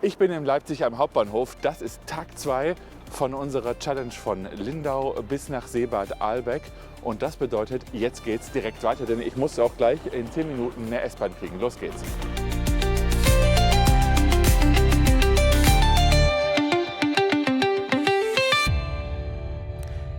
Ich bin in Leipzig am Hauptbahnhof. Das ist Tag 2 von unserer Challenge von Lindau bis nach Seebad Ahlbeck. Und das bedeutet, jetzt geht's direkt weiter, denn ich muss auch gleich in 10 Minuten eine S-Bahn kriegen. Los geht's.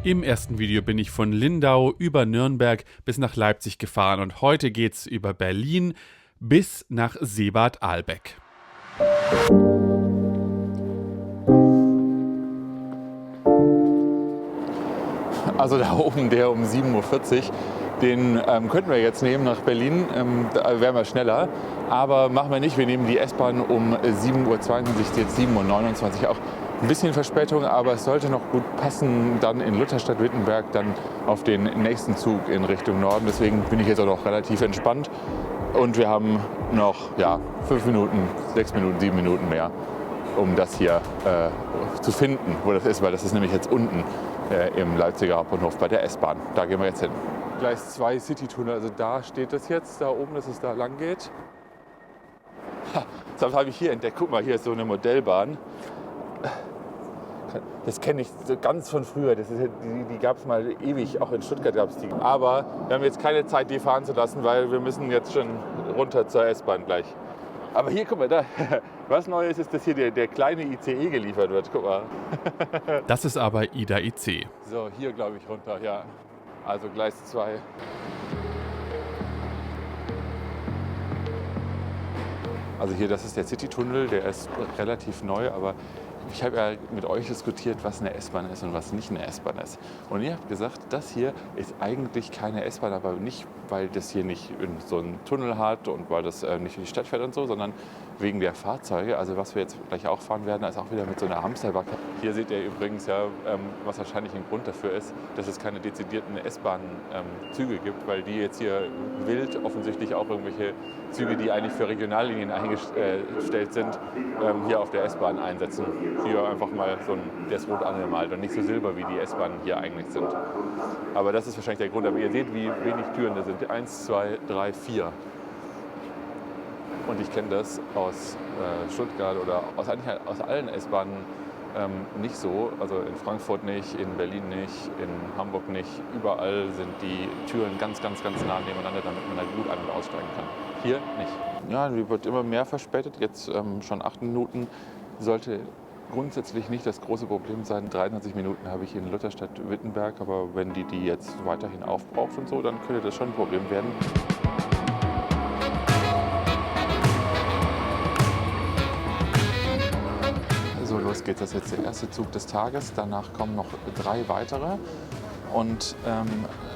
Im ersten Video bin ich von Lindau über Nürnberg bis nach Leipzig gefahren und heute geht's über Berlin bis nach Seebad Ahlbeck. Also da oben, der um 7:40 Uhr, den könnten wir jetzt nehmen nach Berlin, da wären wir schneller. Aber machen wir nicht, wir nehmen die S-Bahn um 7:22 Uhr, jetzt 7:29 Uhr, auch ein bisschen Verspätung, aber es sollte noch gut passen, dann in Lutherstadt-Wittenberg dann auf den nächsten Zug in Richtung Norden. Deswegen bin ich jetzt auch noch relativ entspannt. Und wir haben noch 5 Minuten, 6 Minuten, 7 Minuten mehr, um das hier zu finden, wo das ist, weil das ist nämlich jetzt unten im Leipziger Hauptbahnhof bei der S-Bahn. Da gehen wir jetzt hin. Gleis 2 Citytunnel, also da steht das jetzt, da oben, dass es da lang geht. Das habe ich hier entdeckt. Guck mal, hier ist so eine Modellbahn. Das kenne ich so ganz von früher. Das ist, die gab es mal ewig, auch in Stuttgart gab es die. Aber wir haben jetzt keine Zeit, die fahren zu lassen, weil wir müssen jetzt schon runter zur S-Bahn gleich. Aber hier, guck mal, da. Was Neues ist, dass hier der kleine ICE geliefert wird. Guck mal. Das ist aber Ida IC. So, hier glaube ich runter, ja. Also Gleis 2. Also hier, das ist der Citytunnel, der ist relativ neu, aber ich habe ja mit euch diskutiert, was eine S-Bahn ist und was nicht eine S-Bahn ist. Und ihr habt gesagt, das hier ist eigentlich keine S-Bahn, aber nicht, weil das hier nicht so einen Tunnel hat und weil das nicht in die Stadt fährt und so, sondern wegen der Fahrzeuge. Also was wir jetzt gleich auch fahren werden, ist auch wieder mit so einer Hamsterbacke. Hier seht ihr übrigens ja, was wahrscheinlich ein Grund dafür ist, dass es keine dezidierten S-Bahn-Züge gibt, weil die jetzt hier wild offensichtlich auch irgendwelche Züge, die eigentlich für Regionallinien eingestellt sind, hier auf der S-Bahn einsetzen. Hier einfach mal so der ist rot angemalt und nicht so silber, wie die S-Bahnen hier eigentlich sind. Aber das ist wahrscheinlich der Grund. Aber ihr seht, wie wenig Türen da sind. 1, 2, 3, 4. Und ich kenne das aus Stuttgart oder aus allen S-Bahnen nicht so. Also in Frankfurt nicht, in Berlin nicht, in Hamburg nicht. Überall sind die Türen ganz, ganz, ganz nah nebeneinander, damit man da gut ein- und aussteigen kann. Hier nicht. Ja, die wird immer mehr verspätet. Jetzt schon 8 Minuten. Sollte grundsätzlich nicht das große Problem sein. 23 Minuten habe ich in Lutherstadt-Wittenberg. Aber wenn die jetzt weiterhin aufbraucht und so, dann könnte das schon ein Problem werden. So, los geht's. Das ist jetzt der erste Zug des Tages. Danach kommen noch 3 weitere. Und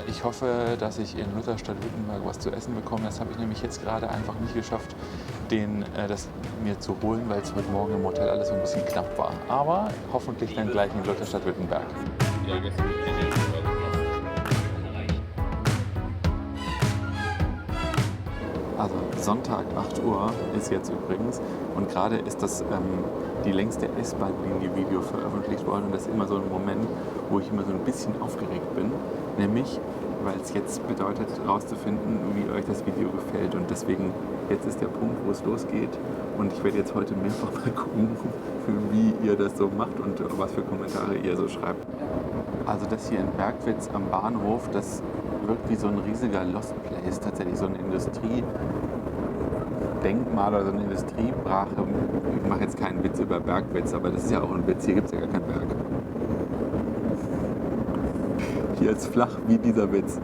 ich hoffe, dass ich in Lutherstadt-Wittenberg was zu essen bekomme. Das habe ich nämlich jetzt gerade einfach nicht geschafft, das mir zu holen, weil es heute Morgen im Hotel alles so ein bisschen knapp war. Aber hoffentlich dann gleich in Lutherstadt-Wittenberg. Also Sonntag 8 Uhr ist jetzt übrigens und gerade ist das die längste S-Bahn-Linie-Video veröffentlicht worden und das ist immer so ein Moment, wo ich immer so ein bisschen aufgeregt bin, nämlich weil es jetzt bedeutet, herauszufinden, wie euch das Video gefällt und deswegen jetzt ist der Punkt, wo es losgeht und ich werde jetzt heute mehrfach mal gucken, wie ihr das so macht und was für Kommentare ihr so schreibt. Also das hier in Bergwitz am Bahnhof, das wirkt wie so ein riesiger Lost Place, tatsächlich so ein Industriedenkmal oder so eine Industriebrache. Ich mache jetzt keinen Witz über Bergwitz, aber das ist ja auch ein Witz, hier gibt es ja gar keinen Berg. Hier ist flach wie dieser Witz.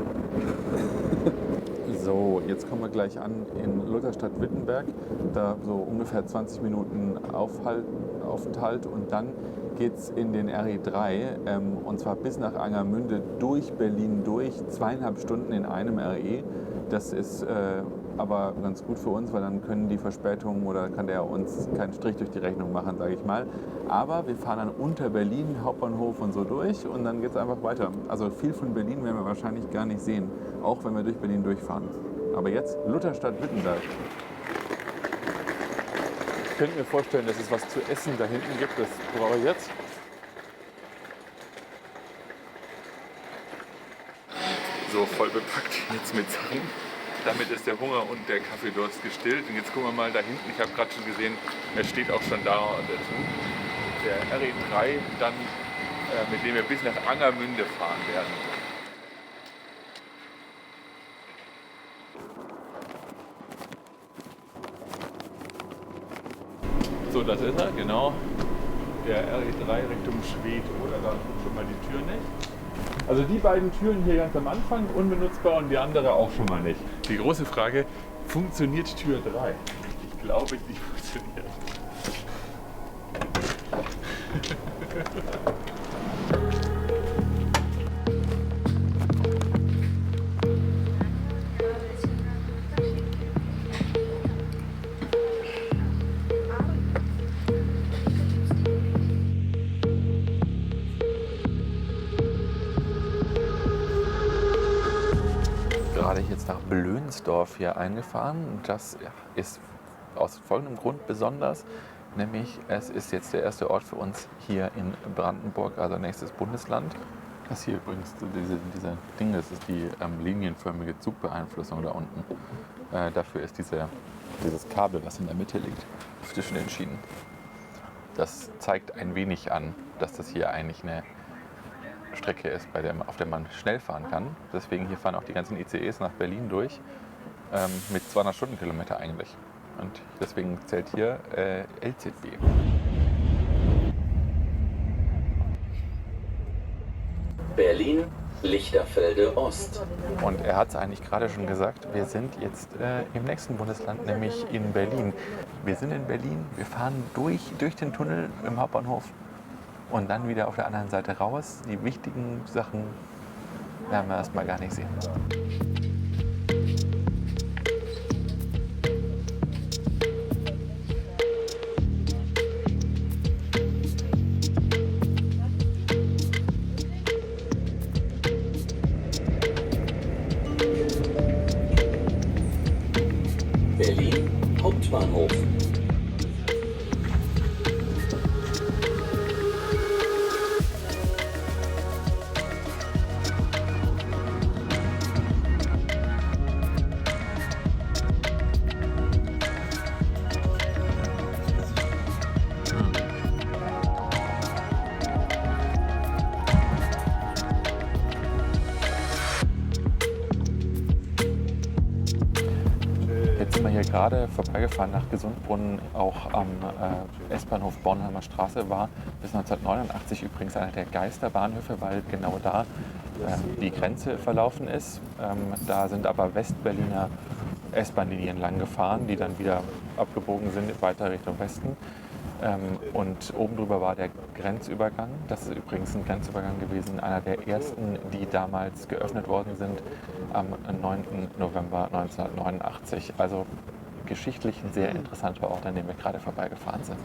So, jetzt kommen wir gleich an in Lutherstadt-Wittenberg, da so ungefähr 20 Minuten Aufenthalt und dann geht es in den RE3 und zwar bis nach Angermünde durch Berlin durch, 2,5 Stunden in einem RE. Das ist aber ganz gut für uns, weil dann können die Verspätungen oder kann der uns keinen Strich durch die Rechnung machen, sage ich mal. Aber wir fahren dann unter Berlin, Hauptbahnhof und so durch und dann geht es einfach weiter. Also viel von Berlin werden wir wahrscheinlich gar nicht sehen, auch wenn wir durch Berlin durchfahren. Aber jetzt Lutherstadt-Wittenberg. Ich könnte mir vorstellen, dass es was zu essen da hinten gibt, das brauche ich jetzt. So voll bepackt jetzt mit Sachen. Damit ist der Hunger und der Kaffeedurst gestillt. Und jetzt gucken wir mal da hinten. Ich habe gerade schon gesehen, er steht auch schon da. Der RE3, dann, mit dem wir bis nach Angermünde fahren werden. So, das ist er, genau. Der RE3 Richtung Schwedt. Oder da schon mal die Tür nicht. Also die beiden Türen hier ganz am Anfang unbenutzbar und die andere auch schon mal nicht. Die große Frage, funktioniert Tür 3? Ich glaube, die funktioniert. Gerade jetzt nach Blönsdorf hier eingefahren. Das ist aus folgendem Grund besonders, nämlich es ist jetzt der erste Ort für uns hier in Brandenburg, also nächstes Bundesland. Das hier übrigens, dieser Ding, das ist die linienförmige Zugbeeinflussung da unten. Dafür ist dieses Kabel, was in der Mitte liegt, zwischen den Schienen. Das zeigt ein wenig an, dass das hier eigentlich eine Strecke ist, auf der man schnell fahren kann. Deswegen hier fahren auch die ganzen ICEs nach Berlin durch mit 200 Stundenkilometer eigentlich. Und deswegen zählt hier LZB. Berlin, Lichterfelde Ost. Und er hat es eigentlich gerade schon gesagt, wir sind jetzt im nächsten Bundesland, nämlich in Berlin. Wir sind in Berlin, wir fahren durch den Tunnel im Hauptbahnhof und dann wieder auf der anderen Seite raus. Die wichtigen Sachen werden wir erstmal gar nicht sehen. Berlin, Hauptbahnhof. Jetzt sind wir hier gerade vorbeigefahren nach Gesundbrunnen, auch am S-Bahnhof Bornholmer Straße, war bis 1989 übrigens einer der Geisterbahnhöfe, weil genau da die Grenze verlaufen ist. Da sind aber Westberliner S-Bahn-Linien lang gefahren, die dann wieder abgebogen sind weiter Richtung Westen. Und oben drüber war der Grenzübergang. Das ist übrigens ein Grenzübergang gewesen, einer der ersten, die damals geöffnet worden sind, am 9. November 1989. Also geschichtlich ein sehr interessanter Ort, an dem wir gerade vorbeigefahren sind.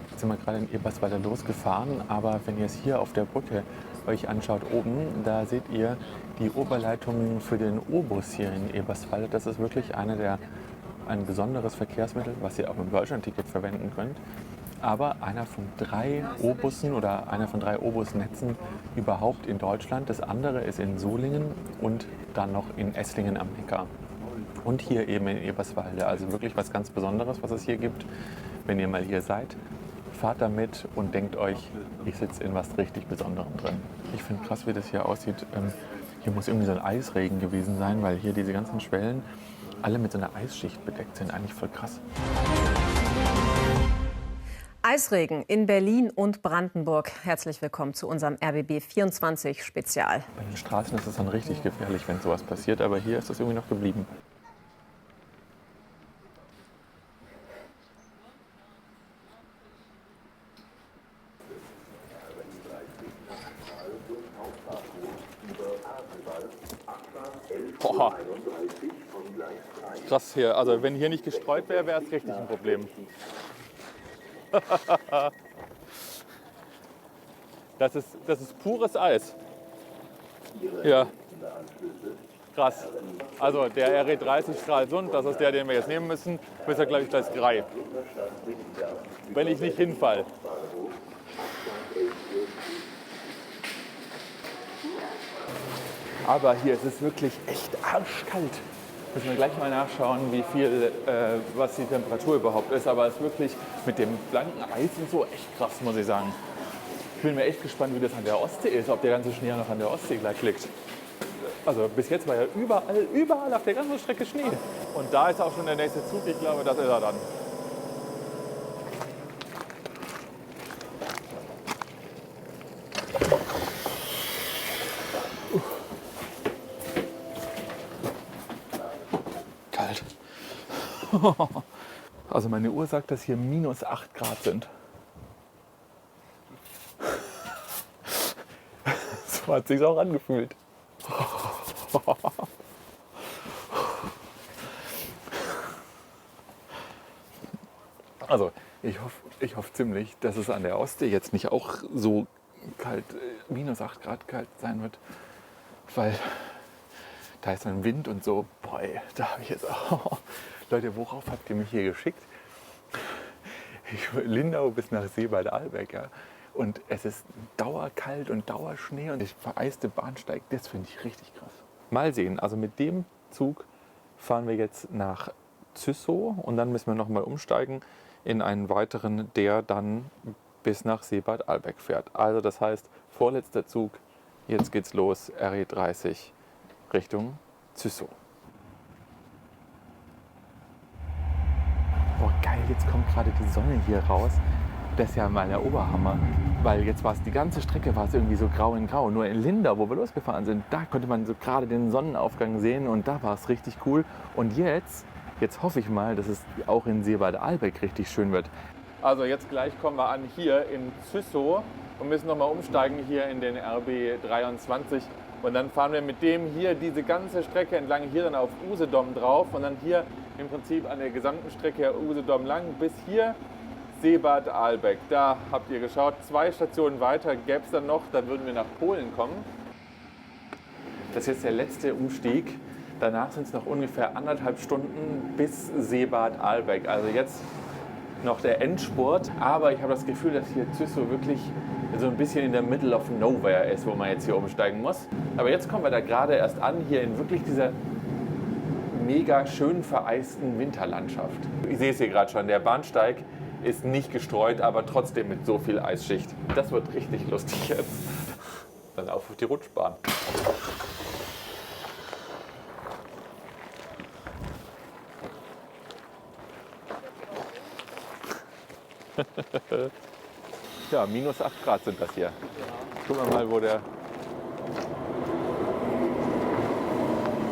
Jetzt sind wir gerade in Eberswalde losgefahren, aber wenn ihr es hier auf der Brücke euch anschaut oben, da seht ihr die Oberleitung für den O-Bus hier in Eberswalde. Das ist wirklich ein besonderes Verkehrsmittel, was ihr auch im Deutschlandticket verwenden könnt. Aber einer von 3 O-Bussen oder einer von 3 O-Bus-Netzen überhaupt in Deutschland. Das andere ist in Solingen und dann noch in Esslingen am Neckar. Und hier eben in Eberswalde. Also wirklich was ganz Besonderes, was es hier gibt. Wenn ihr mal hier seid, fahrt da mit und denkt euch, ich sitze in was richtig Besonderem drin. Ich finde krass, wie das hier aussieht. Hier muss irgendwie so ein Eisregen gewesen sein, weil hier diese ganzen Schwellen alle mit so einer Eisschicht bedeckt sind. Eigentlich voll krass. Eisregen in Berlin und Brandenburg. Herzlich willkommen zu unserem RBB 24 Spezial. Bei den Straßen ist es dann richtig gefährlich, wenn sowas passiert, aber hier ist es irgendwie noch geblieben. Boah. Krass hier. Also wenn hier nicht gestreut wäre, wäre es richtig ein Problem. Das ist pures Eis. Ja. Krass. Also der RE30 Stralsund, das ist der, den wir jetzt nehmen müssen, bis er, glaube ich, Gleis 3. Wenn ich nicht hinfall. Aber hier ist es wirklich echt arschkalt. Müssen wir gleich mal nachschauen, was die Temperatur überhaupt ist. Aber es ist wirklich mit dem blanken Eis und so echt krass, muss ich sagen. Ich bin mir echt gespannt, wie das an der Ostsee ist, ob der ganze Schnee noch an der Ostsee gleich liegt. Also bis jetzt war ja überall auf der ganzen Strecke Schnee. Und da ist auch schon der nächste Zug, ich glaube, das ist er dann. Kalt. Also meine Uhr sagt, dass hier minus 8 Grad sind. So hat es sich auch angefühlt. Also ich hoffe ziemlich, dass es an der Ostsee jetzt nicht auch so kalt, minus 8 Grad kalt sein wird, weil da ist ein Wind und so. Boah, da habe ich jetzt auch. Leute, worauf habt ihr mich hier geschickt? Lindau bis nach Seebad-Ahlbeck, ja. Und es ist dauerkalt und Dauerschnee und der vereiste Bahnsteig, das finde ich richtig krass. Mal sehen, also mit dem Zug fahren wir jetzt nach Züssow und dann müssen wir nochmal umsteigen in einen weiteren, der dann bis nach Seebad-Ahlbeck fährt. Also das heißt, vorletzter Zug, jetzt geht's los, RE30 Richtung Züssow. Boah, geil, jetzt kommt gerade die Sonne hier raus. Das ist ja mal der Oberhammer, weil jetzt war es die ganze Strecke irgendwie so grau in grau. Nur in Lindau, wo wir losgefahren sind, da konnte man so gerade den Sonnenaufgang sehen und da war es richtig cool. Und jetzt hoffe ich mal, dass es auch in Seebad-Ahlbeck richtig schön wird. Also jetzt gleich kommen wir an hier in Züssow und müssen nochmal umsteigen hier in den RB 23. Und dann fahren wir mit dem hier diese ganze Strecke entlang, hier dann auf Usedom drauf und dann hier im Prinzip an der gesamten Strecke Usedom lang bis hier Seebad-Ahlbeck. Da habt ihr geschaut, 2 Stationen weiter gäbe es dann noch, dann würden wir nach Polen kommen. Das ist jetzt der letzte Umstieg. Danach sind es noch ungefähr 1,5 Stunden bis Seebad-Ahlbeck. Also jetzt noch der Endspurt, aber ich habe das Gefühl, dass hier Züssow wirklich so ein bisschen in der Middle of Nowhere ist, wo man jetzt hier umsteigen muss. Aber jetzt kommen wir da gerade erst an, hier in wirklich dieser mega schön vereisten Winterlandschaft. Ich sehe es hier gerade schon, der Bahnsteig ist nicht gestreut, aber trotzdem mit so viel Eisschicht. Das wird richtig lustig jetzt. Dann auf die Rutschbahn. Ja, minus 8 Grad sind das hier. Gucken wir mal, wo der...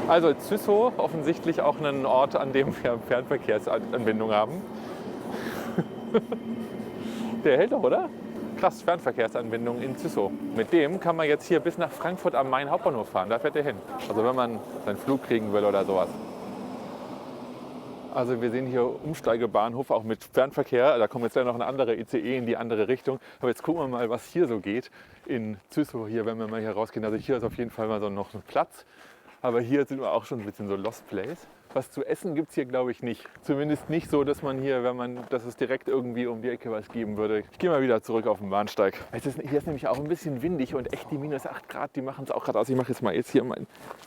Also Züssow, offensichtlich auch ein Ort, an dem wir Fernverkehrsanbindung haben. Der hält doch, oder? Krass, Fernverkehrsanbindung in Züssow. Mit dem kann man jetzt hier bis nach Frankfurt am Main Hauptbahnhof fahren. Da fährt er hin. Also wenn man seinen Flug kriegen will oder sowas. Also wir sehen hier Umsteigebahnhof auch mit Fernverkehr. Da kommt jetzt ja noch eine andere ICE in die andere Richtung. Aber jetzt gucken wir mal, was hier so geht in Züssow hier, wenn wir mal hier rausgehen. Also hier ist auf jeden Fall mal so noch ein Platz. Aber hier sind wir auch schon ein bisschen so Lost Place. Was zu essen gibt es hier, glaube ich, nicht. Zumindest nicht so, dass man hier, dass es direkt irgendwie um die Ecke was geben würde. Ich gehe mal wieder zurück auf den Bahnsteig. Hier ist nämlich auch ein bisschen windig und echt die minus 8 Grad, die machen es auch gerade aus. Ich mache jetzt mal hier meine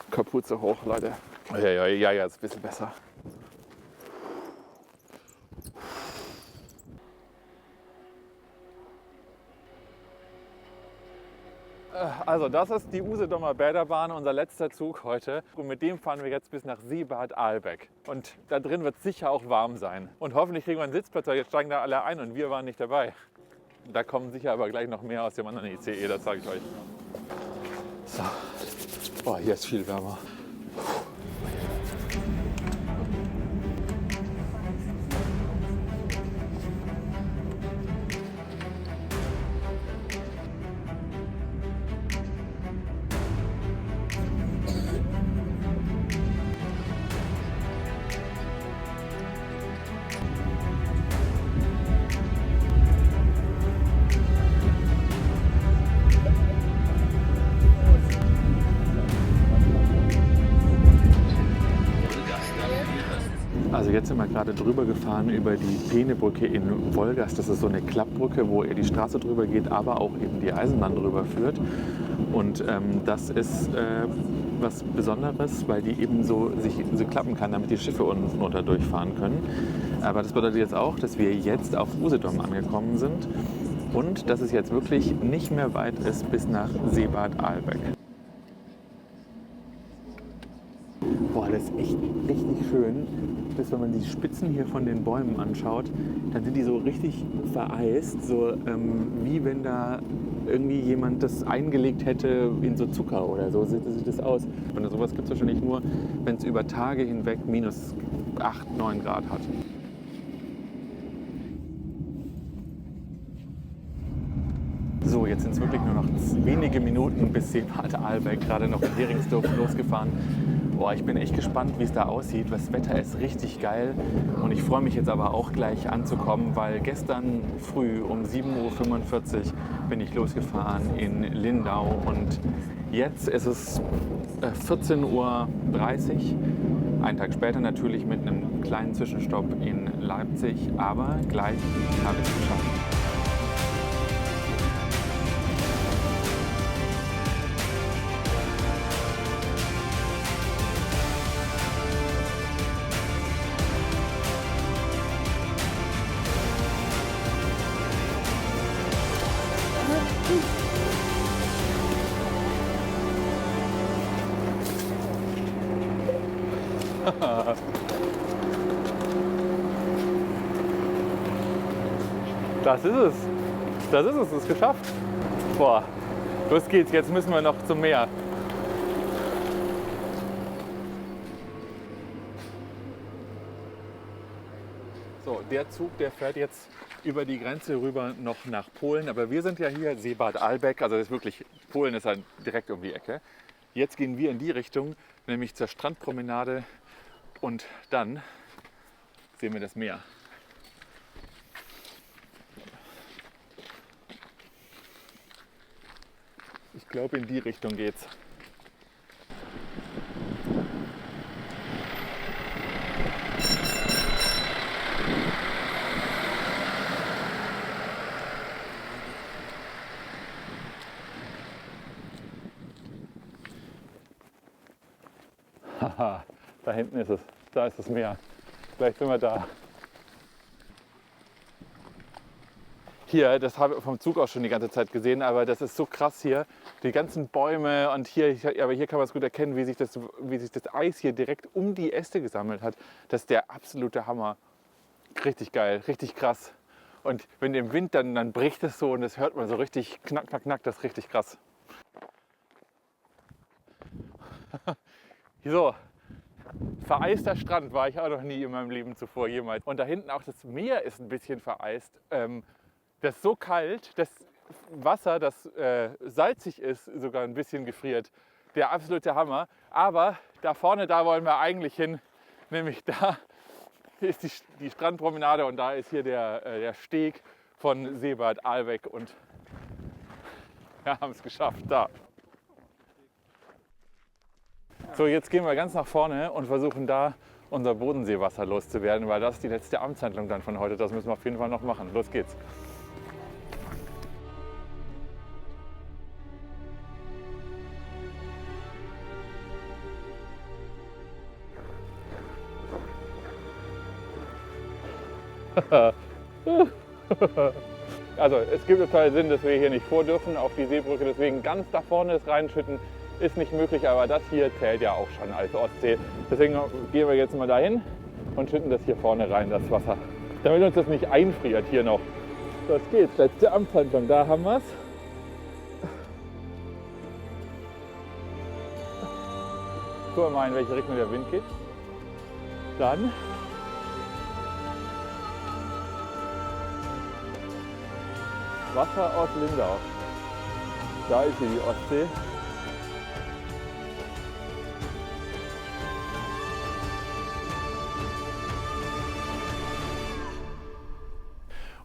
Kapuze hoch, Leute. Ja, ist ein bisschen besser. Also das ist die Usedomer Bäderbahn, unser letzter Zug heute. Und mit dem fahren wir jetzt bis nach Seebad-Ahlbeck. Und da drin wird es sicher auch warm sein. Und hoffentlich kriegen wir einen Sitzplatz, weil jetzt steigen da alle ein und wir waren nicht dabei. Da kommen sicher aber gleich noch mehr aus dem anderen ICE, das sage ich euch. So, boah, hier ist viel wärmer. Also jetzt sind wir gerade drüber gefahren über die Peenebrücke in Wolgast. Das ist so eine Klappbrücke, wo die Straße drüber geht, aber auch eben die Eisenbahn drüber führt. Und das ist was Besonderes, weil die eben so klappen kann, damit die Schiffe unten runter durchfahren können. Aber das bedeutet jetzt auch, dass wir jetzt auf Usedom angekommen sind und dass es jetzt wirklich nicht mehr weit ist bis nach Seebad Ahlbeck. Boah, das ist echt richtig schön, dass wenn man die Spitzen hier von den Bäumen anschaut, dann sind die so richtig vereist, so wie wenn da irgendwie jemand das eingelegt hätte in so Zucker oder so, sieht das aus. Und sowas gibt es wahrscheinlich nur, wenn es über Tage hinweg minus 8, 9 Grad hat. So, jetzt sind es wirklich nur noch wenige Minuten bis Seebad Ahlbeck, gerade noch in Heringsdorf losgefahren. Boah, ich bin echt gespannt, wie es da aussieht. Das Wetter ist richtig geil und ich freue mich jetzt aber auch gleich anzukommen, weil gestern früh um 7:45 Uhr bin ich losgefahren in Lindau und jetzt ist es 14:30 Uhr. Einen Tag später natürlich mit einem kleinen Zwischenstopp in Leipzig, aber gleich habe ich es geschafft. Das ist es. Es ist geschafft. Boah, los geht's. Jetzt müssen wir noch zum Meer. So, der Zug, der fährt jetzt über die Grenze rüber noch nach Polen. Aber wir sind ja hier Seebad Ahlbeck. Also das ist wirklich, Polen ist halt direkt um die Ecke. Jetzt gehen wir in die Richtung, nämlich zur Strandpromenade. Und dann sehen wir das Meer. Ich glaube, in die Richtung geht's. Haha, da hinten ist es. Da ist das Meer. Vielleicht sind wir da. Hier, das habe ich vom Zug auch schon die ganze Zeit gesehen, aber das ist so krass hier. Die ganzen Bäume und hier, aber hier kann man es gut erkennen, wie sich das Eis hier direkt um die Äste gesammelt hat. Das ist der absolute Hammer. Richtig geil, richtig krass. Und wenn im Wind dann bricht es so und das hört man so richtig knack, knack, knack, das ist richtig krass. So, vereister Strand war ich auch noch nie in meinem Leben zuvor jemals. Und da hinten auch das Meer ist ein bisschen vereist. Das ist so kalt, das Wasser, das salzig ist, sogar ein bisschen gefriert. Der absolute Hammer. Aber da vorne, da wollen wir eigentlich hin. Nämlich da ist die Strandpromenade und da ist hier der Steg von Seebad Ahlbeck. Und wir haben es geschafft, da. So, jetzt gehen wir ganz nach vorne und versuchen da unser Bodenseewasser loszuwerden, weil das ist die letzte Amtshandlung dann von heute. Das müssen wir auf jeden Fall noch machen. Los geht's. Also es gibt total Sinn, dass wir hier nicht vor dürfen auf die Seebrücke, deswegen ganz da vorne das reinschütten ist nicht möglich, aber das hier zählt ja auch schon als Ostsee. Deswegen gehen wir jetzt mal dahin und schütten das hier vorne rein, das Wasser. Damit uns das nicht einfriert hier noch. Los geht's, letzte Amtshandlung, da haben wir es. Gucken wir mal, in welche Richtung der Wind geht. Dann Wasser aus Lindau. Da ist hier die Ostsee.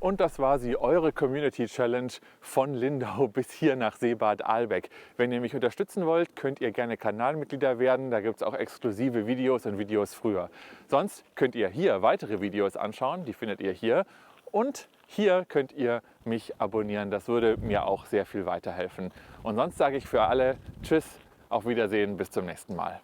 Und das war sie, eure Community Challenge von Lindau bis hier nach Seebad Ahlbeck. Wenn ihr mich unterstützen wollt, könnt ihr gerne Kanalmitglieder werden. Da gibt es auch exklusive Videos und Videos früher. Sonst könnt ihr hier weitere Videos anschauen, die findet ihr hier. Und hier könnt ihr mich abonnieren. Das würde mir auch sehr viel weiterhelfen. Und sonst sage ich für alle Tschüss, Auf Wiedersehen, bis zum nächsten Mal.